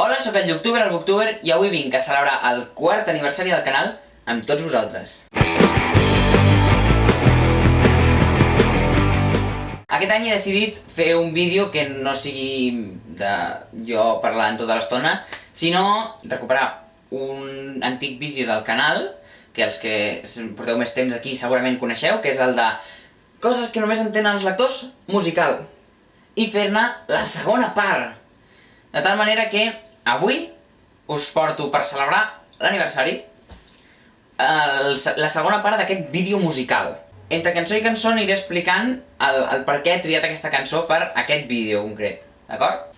Hola, sóc el Youtube, el Booktuber, i avui vinc a celebrar el 4è aniversari del canal amb tots vosaltres. Aquest any he decidit fer un vídeo que no sigui de jo parlant tota l'estona, sinó recuperar un antic vídeo del canal, que els que porteu més temps aquí segurament coneixeu, que és el de coses que només entenen els lectors, musical, i fer-ne la segona part. De tal manera que avui us porto per celebrar l'aniversari la segona part d'aquest vídeo musical. Entre cançó i cançó aniré explicant el per què he triat aquesta cançó per aquest vídeo concret, d'acord?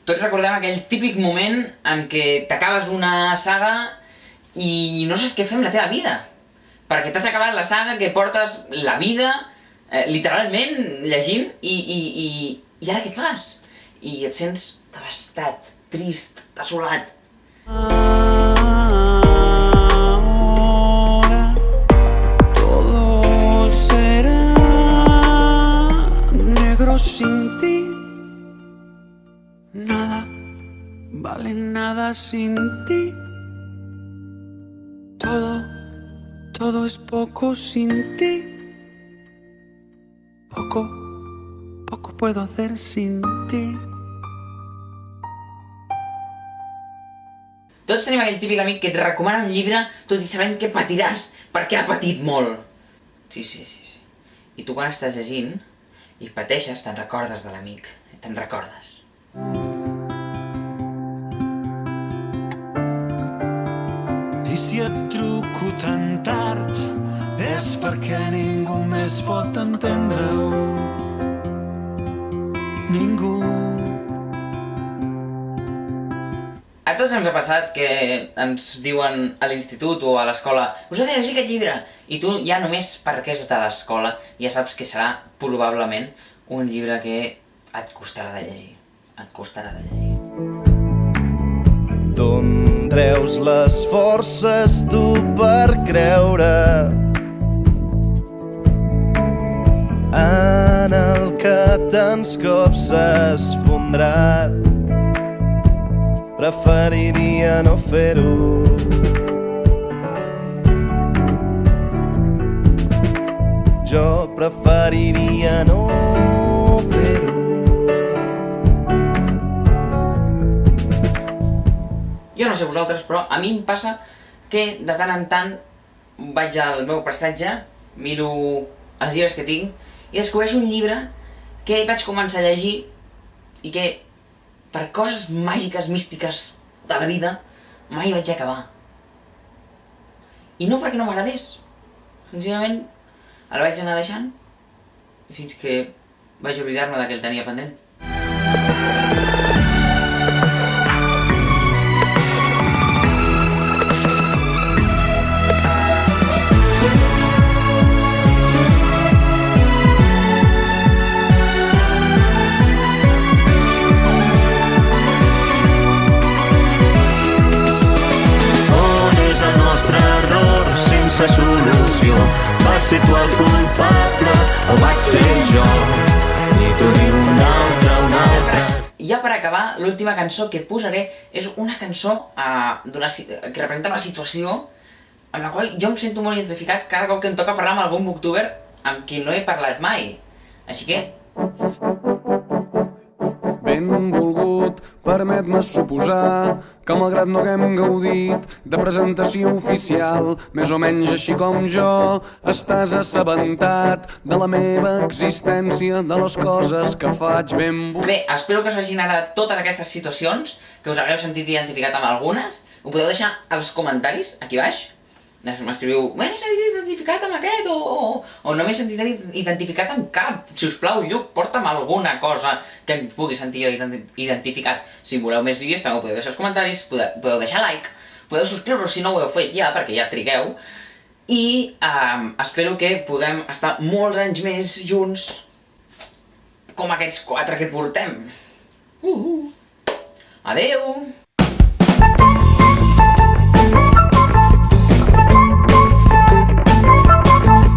Tots recordem aquell típic moment en què t'acabes una saga i no saps què fer amb la teva vida. Perquè t'has acabat la saga que portes la vida, literalment, llegint, i ara què fas? I et sents devastat, trist, desolat. Todo será negro sin ti. Nada vale nada sin ti. Todo es poco sin ti. Poco puedo hacer sin ti. Tots tenim aquell típic amic que et recomana un llibre tot i sabent que patiràs perquè ha patit molt. Sí. I tu quan estàs llegint i pateixes te'n recordes de l'amic, te'n recordes. I si et truco tan tard és perquè ningú més pot entendre-ho. Ningú. A tots ens ha passat que ens diuen a l'institut o a l'escola us heu de llegir aquest llibre, i tu ja només perquè és de l'escola ja saps que serà probablement un llibre que et costarà de llegir. Et costarà de llegir. D'on treus les forces tu per creure en el que tants cops s'ha esfondrat? Preferiria no fer-ho. Jo preferiria no fer-ho. Jo no sé vosaltres, però a mi em passa que de tant en tant vaig al meu prestatge, miro els llibres que tinc i descobreixo un llibre que vaig començar a llegir i que per coses màgiques, místiques de la vida, mai vaig acabar. I no perquè no m'agradés. Senzillament el vaig anar deixant fins que vaig oblidar-me de que el tenia pendent. Sense solució. Vas ser tu el culpable o vaig ser jo? Ni tu ni un altre. I ja per acabar, l'última cançó que posaré és una cançó que representa una situació amb la qual jo em sento molt identificat cada cop que em toca parlar amb algun booktuber amb qui no he parlat mai. Així que... Benvolgut, permet-me suposar que malgrat no haguem gaudit de presentació oficial, més o menys així com jo, estàs assabentat de la meva existència, de les coses que faig Bé, espero que us hagin agradat totes aquestes situacions, que us hagueu sentit identificat amb algunes. Ho podeu deixar als comentaris, aquí baix. M'escriviu, m'he sentit identificat amb aquest o no m'he sentit identificat amb cap. Si us plau, Lluc, porta'm alguna cosa que em pugui sentir jo identificat. Si voleu més vídeos també ho podeu deixar als comentaris, podeu deixar like, podeu subscriure-us si no ho heu fet ja, perquè ja trigueu. I espero que puguem estar molts anys més junts com aquests 4 que portem. Adeu!